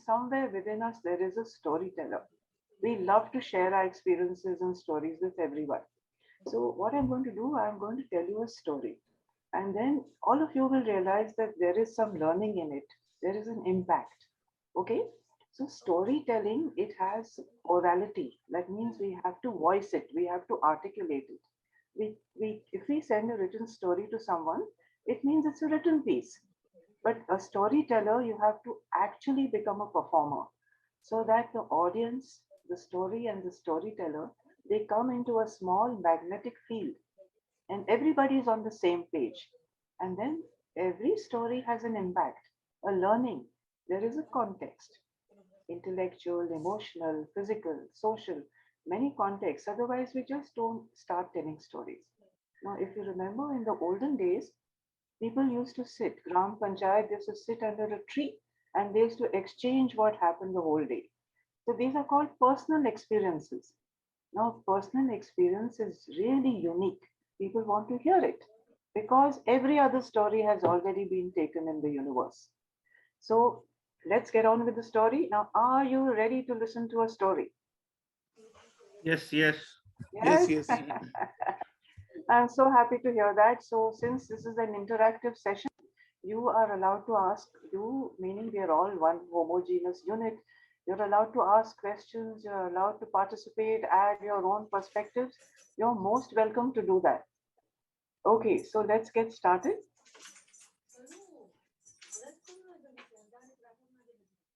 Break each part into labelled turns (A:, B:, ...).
A: somewhere within us, there is a storyteller. We love to share our experiences and stories with everyone. So, what I'm going to do, I'm going to tell you a story. And then all of you will realize that there is some learning in it, there is an impact. Okay? So, storytelling, it has orality. That means we have to voice it, we have to articulate it. If we send a written story to someone, it means it's a written piece. But a storyteller, you have to actually become a performer so that the audience, the story, and the storyteller, they come into a small magnetic field and everybody is on the same page. And then every story has an impact, a learning. There is a context, intellectual, emotional, physical, social, many contexts. Otherwise, we just don't start telling stories. Now, if you remember in the olden days, people used to sit, Gram Panchayat used to sit under a tree and they used to exchange what happened the whole day. So these are called personal experiences. Now, personal experience is really unique. People want to hear it because every other story has already been taken in the universe. So let's get on with the story. Now, are you ready to listen to a story?
B: Yes, yes.
C: Yes,
A: Yes.
C: yes.
A: I'm so happy to hear that. So, since this is an interactive session, you are allowed to ask, you, meaning we are all one homogeneous unit, you're allowed to ask questions, you're allowed to participate, add your own perspectives. You're most welcome to do that. Okay, so let's get started.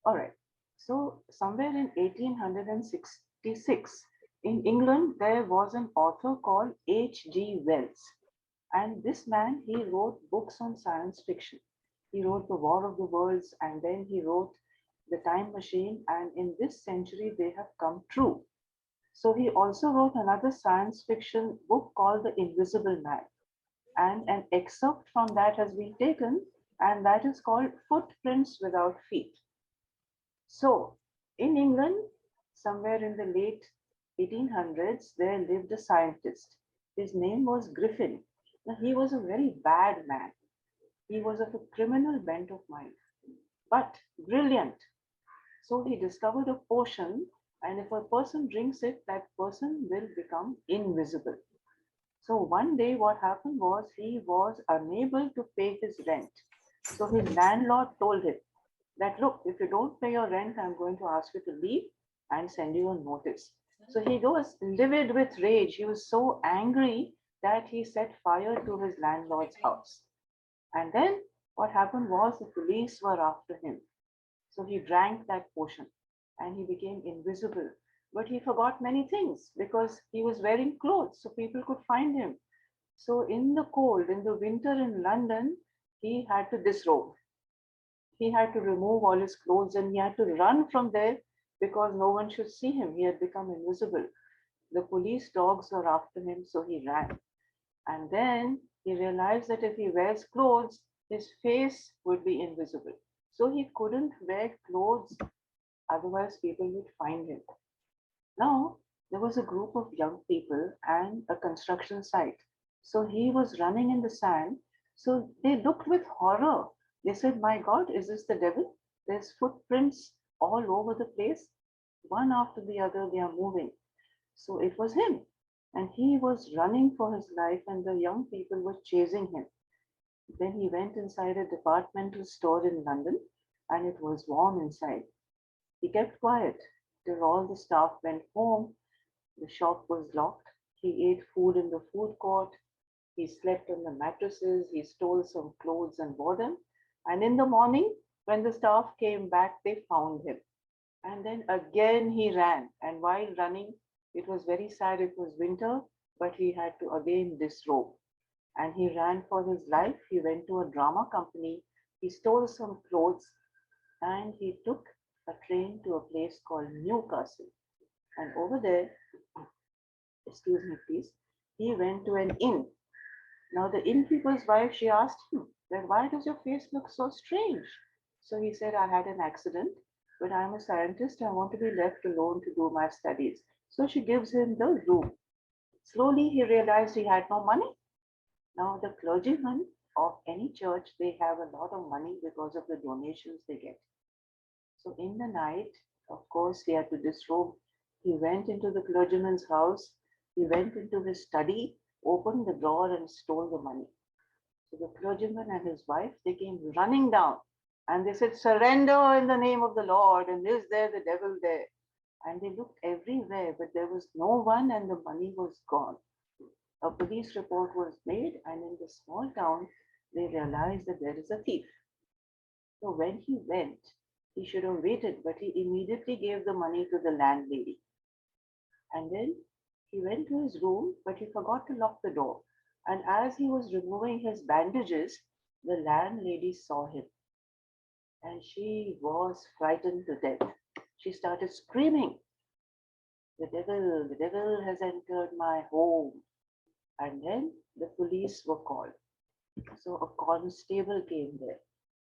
A: All right. So, somewhere in 1866, in England, there was an author called H.G. Wells. And this man, he wrote books on science fiction. He wrote The War of the Worlds, and then he wrote The Time Machine, and in this century, they have come true. So he also wrote another science fiction book called The Invisible Man. And an excerpt from that has been taken, and that is called Footprints Without Feet. So, in England, somewhere in the late 1800s, there lived a scientist. His name was Griffin. Now, he was a very bad man. He was of a criminal bent of mind, but brilliant. So, he discovered a potion, and if a person drinks it, that person will become invisible. So, one day, what happened was he was unable to pay his rent. So, his landlord told him, that look, if you don't pay your rent, I'm going to ask you to leave and send you a notice. So he was livid with rage. He was so angry that he set fire to his landlord's house. And then what happened was the police were after him. So he drank that potion and he became invisible. But he forgot many things because he was wearing clothes so people could find him. So in the cold, in the winter in London, he had to disrobe. He had to remove all his clothes and he had to run from there because no one should see him. He had become invisible. The police dogs were after him, so he ran. And then he realized that if he wears clothes, his face would be invisible. So he couldn't wear clothes, otherwise, people would find him. Now, there was a group of young people and a construction site. So he was running in the sand. So they looked with horror. They said, my God, is this the devil? There's footprints all over the place. One after the other, they are moving. So it was him. And he was running for his life, and the young people were chasing him. Then he went inside a departmental store in London, and it was warm inside. He kept quiet till all the staff went home. The shop was locked. He ate food in the food court. He slept on the mattresses. He stole some clothes and wore them. And in the morning, when the staff came back, they found him. And then again he ran. And while running, it was very sad. It was winter, but he had to again disrobe. And he ran for his life. He went to a drama company. He stole some clothes and he took a train to a place called Newcastle. And over there, excuse me, please, he went to an inn. Now, the innkeeper's wife, she asked him, that why does your face look so strange? So he said, I had an accident, but I'm a scientist. I want to be left alone to do my studies. So she gives him the room. Slowly, he realized he had no money. Now, the clergymen of any church, they have a lot of money because of the donations they get. So in the night, of course, he had to disrobe. He went into the clergyman's house. He went into his study, opened the drawer, and stole the money. So the clergyman and his wife, they came running down and they said, "Surrender in the name of the Lord." And is there the devil there? And they looked everywhere, but there was no one and the money was gone. A police report was made, and in the small town, they realized that there is a thief. So when he went, he should have waited, but he immediately gave the money to the landlady. And then he went to his room, but he forgot to lock the door. And as he was removing his bandages, the landlady saw him and she was frightened to death. She started screaming, the devil has entered my home. And then the police were called. So a constable came there.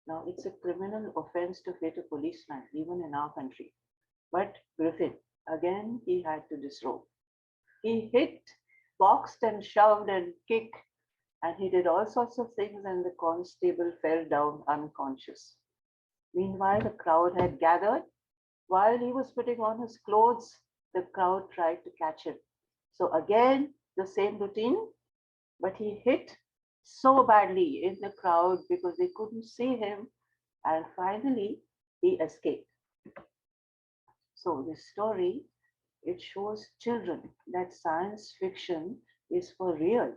A: Now it's a criminal offense to hit a policeman, even in our country. But Griffin, again, he had to disrobe. He hit, boxed, and shoved and kicked, and he did all sorts of things, and the constable fell down unconscious. Meanwhile, the crowd had gathered. While he was putting on his clothes, the crowd tried to catch him. So again, the same routine, but he hit so badly in the crowd because they couldn't see him, and finally, he escaped. So this story, it shows children that science fiction is for real.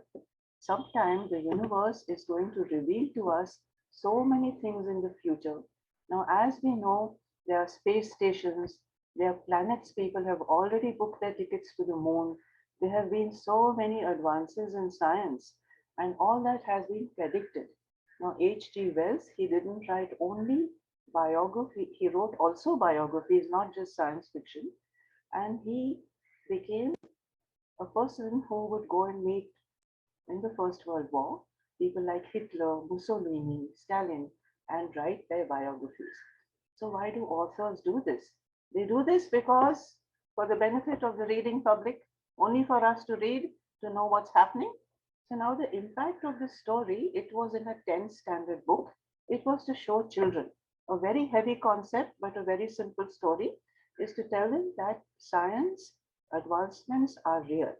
A: Sometime the universe is going to reveal to us so many things in the future. Now, as we know, there are space stations, there are planets, people have already booked their tickets to the moon. There have been so many advances in science, and all that has been predicted. Now, H.G. Wells, he didn't write only biography, he wrote also biographies, not just science fiction. And he became a person who would go and meet in the First World War people like Hitler, Mussolini, Stalin, and write their biographies. So, why do authors do this? They do this because, for the benefit of the reading public, only for us to read, to know what's happening. So, now the impact of this story, it was in a 10th standard book. It was to show children a very heavy concept, but a very simple story is to tell them that science advancements are real.